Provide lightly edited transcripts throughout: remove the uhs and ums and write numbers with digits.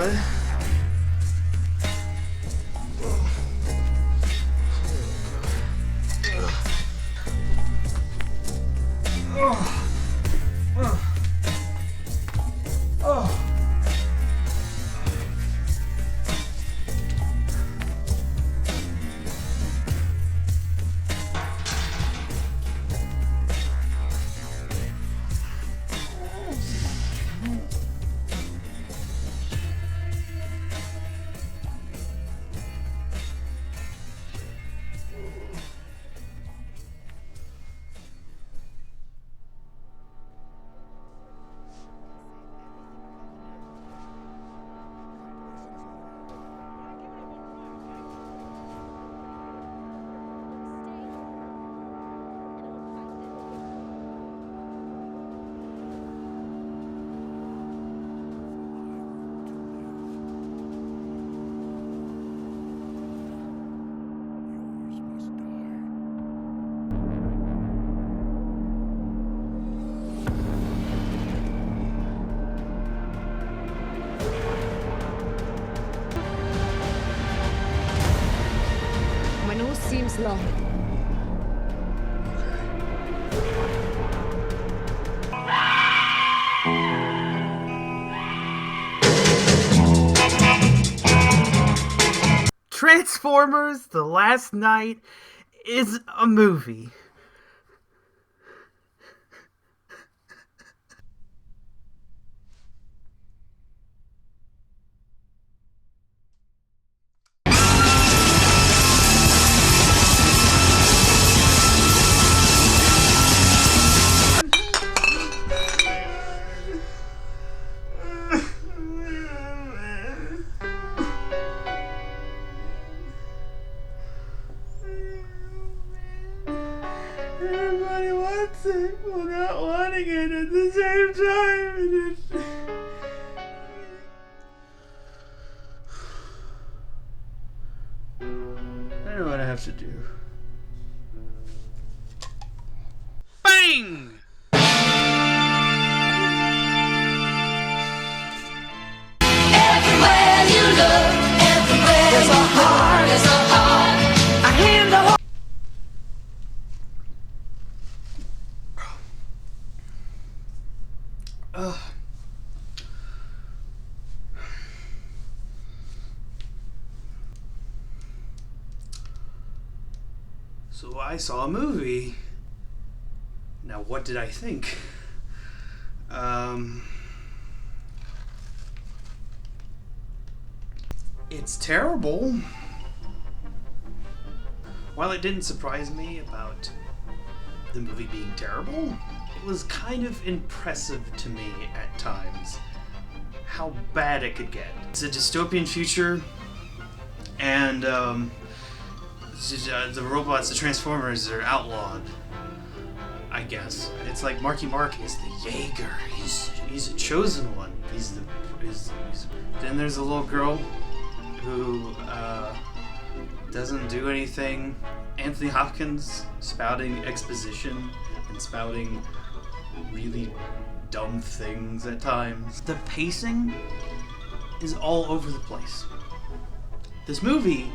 what? Seems long. Transformers: The Last Night is a movie. Everybody wants it while not wanting it at the same time. I know what I have to do. Bang! Everywhere you look, everywhere there's a heart, there's a heart. I hear the heart. So I saw a movie. Now what did I think? It's terrible. While it didn't surprise me about the movie being terrible, it was kind of impressive to me at times how bad it could get. It's a dystopian future, and the robots, the Transformers, are outlawed, I guess. It's like Marky Mark is the Jaeger. He's a chosen one. Then there's a little girl who doesn't do anything. Anthony Hopkins spouting exposition and spouting really dumb things at times. The pacing is all over the place. This movie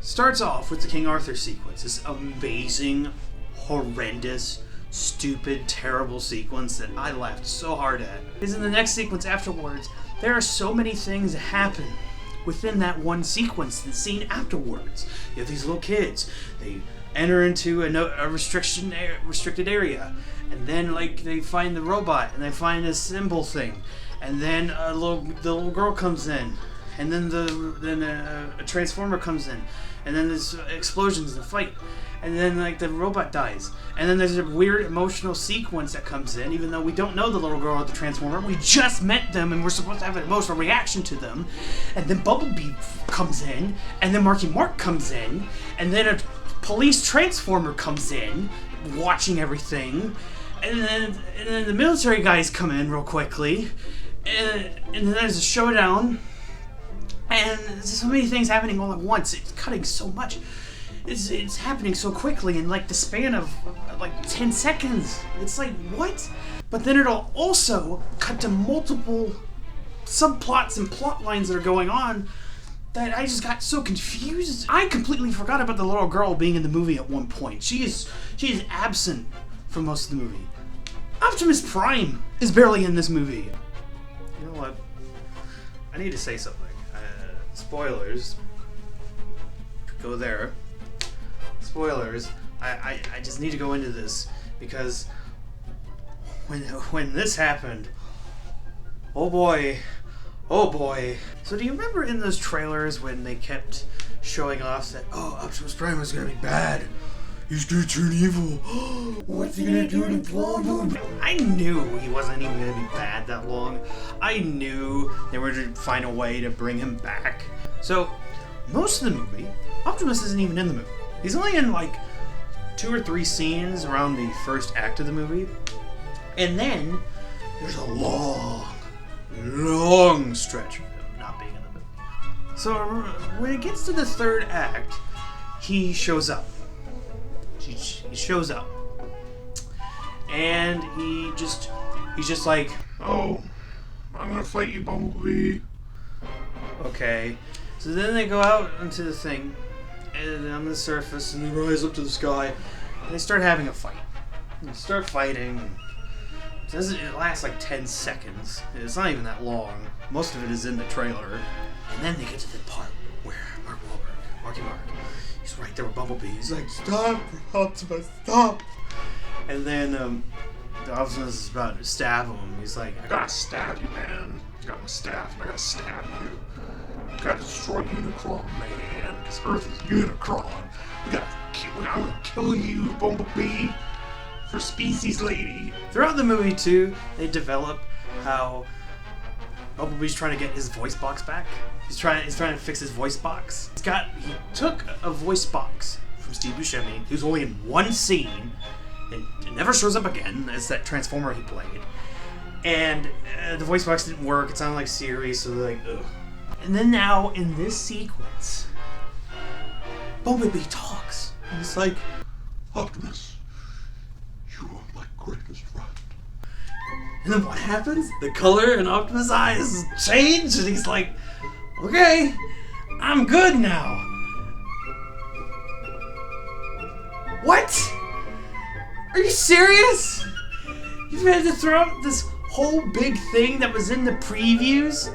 starts off with the King Arthur sequence, this amazing, horrendous, stupid, terrible sequence that I laughed so hard at. Because in the next sequence afterwards, there are so many things that happen within that one sequence, the scene afterwards. You have these little kids, they enter into a restricted area, and then like they find the robot, and they find a symbol thing, and then the little girl comes in, and then a transformer comes in, and then there's explosions and a fight, and then like the robot dies, and then there's a weird emotional sequence that comes in, even though we don't know the little girl or the transformer, we just met them and we're supposed to have an emotional reaction to them, and then Bumblebee comes in, and then Marky Mark comes in, and then a police transformer comes in, watching everything, and then the military guys come in real quickly, and then there's a showdown, and there's so many things happening all at once. It's cutting so much. It's happening so quickly in like the span of like 10 seconds. It's like, what? But then it'll also cut to multiple subplots and plot lines that are going on that I just got so confused. I completely forgot about the little girl being in the movie at one point. She is absent for most of the movie. Optimus Prime is barely in this movie. You know what? I need to say something. Spoilers. Go there. Spoilers. I just need to go into this because when this happened, oh boy. So do you remember in those trailers when they kept showing off that, oh, Optimus Prime is gonna be bad. He's gonna turn evil. What's he gonna do to Paul? I knew he wasn't even gonna be bad that long. I knew they were gonna find a way to bring him back. So most of the movie, Optimus isn't even in the movie. He's only in like 2 or 3 scenes around the first act of the movie. And then there's a long stretch of him not being in the movie. So when it gets to the 3rd act, he shows up. He shows up. And he's just like, oh, I'm gonna fight you, Bumblebee. Okay. So then they go out into the thing, and on the surface, and they rise up to the sky, and they start having a fight. And they start fighting. It lasts like 10 seconds. It's not even that long. Most of it is in the trailer. And then they get to the part where Marky Mark, he's right there with Bumblebee. He's like, stop, Optimus, stop. And then the Optimus is about to stab him. He's like, I gotta stab you, man. I got my staff and I gotta stab you. I gotta destroy Unicron, man. Because Earth is Unicron. I'm gonna kill you, Bumblebee. For Species Lady. Throughout the movie too, they develop how Bumblebee's trying to get his voice box back. He's trying to fix his voice box. He took a voice box from Steve Buscemi, who's only in one scene, and it never shows up again. It's that Transformer he played. And the voice box didn't work. It sounded like Siri, so they're like, ugh. And then now in this sequence, Bumblebee talks. And it's like, Optimus, you are my greatest friend. And then what happens? The color in Optimus' eyes change, and he's like, okay, I'm good now. What? Are you serious? You've had to throw out this whole big thing that was in the previews?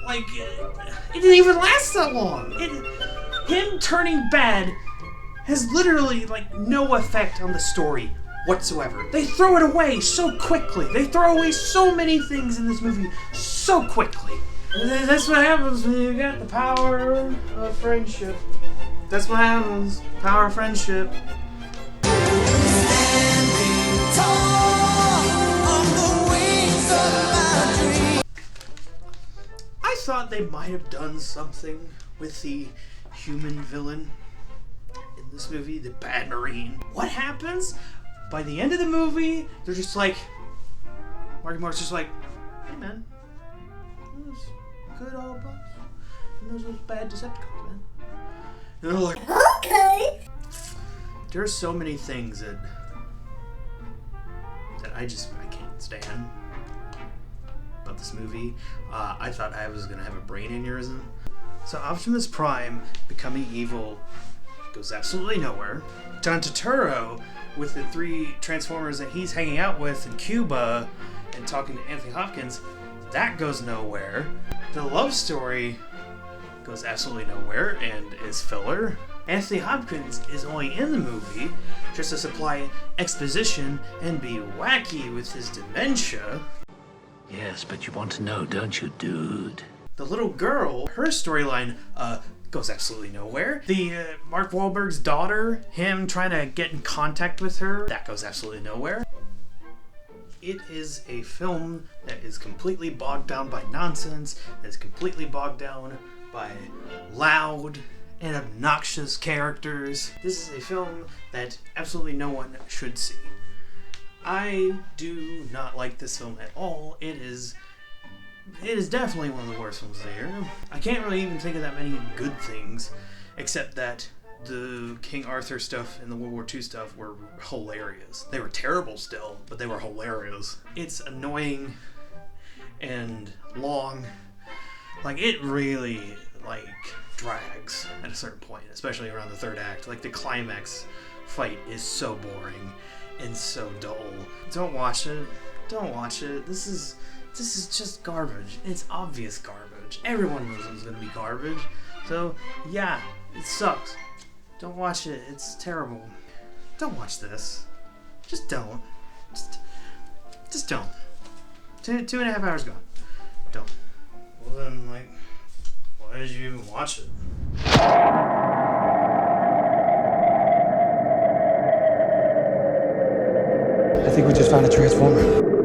Like, it didn't even last that long. Him turning bad has literally, like, no effect on the story whatsoever. They throw it away so quickly. They throw away so many things in this movie so quickly. And that's what happens when you get the power of friendship. That's what happens. Power of friendship. I thought they might have done something with the human villain in this movie, the Bad Marine. What happens? By the end of the movie, they're just like, Marky Mark's just like, hey man, those good Autobots, and those bad Decepticons, man. And they're like, okay. There's so many things that I can't stand about this movie. I thought I was gonna have a brain aneurysm. So Optimus Prime becoming evil goes absolutely nowhere. John Turturro, with the 3 Transformers that he's hanging out with in Cuba and talking to Anthony Hopkins, that goes nowhere. The love story goes absolutely nowhere and is filler. Anthony Hopkins is only in the movie just to supply exposition and be wacky with his dementia. Yes, but you want to know, don't you, dude? The little girl, her storyline goes absolutely nowhere. The Mark Wahlberg's daughter, him trying to get in contact with her, that goes absolutely nowhere. It is a film that is completely bogged down by nonsense, that is completely bogged down by loud and obnoxious characters. This is a film that absolutely no one should see. I do not like this film at all. It is definitely one of the worst films of the year. I can't really even think of that many good things, except that the King Arthur stuff and the World War II stuff were hilarious. They were terrible still, but they were hilarious. It's annoying and long. Like, it really, like, drags at a certain point, especially around the third act. Like, the climax fight is so boring and so dull. Don't watch it. Don't watch it. This is just garbage. It's obvious garbage. Everyone knows it's gonna be garbage. So, yeah, it sucks. Don't watch it. It's terrible. Don't watch this. Just don't. Just don't. 2.5 hours gone. Don't. Well then, like, why did you even watch it? I think we just found a transformer.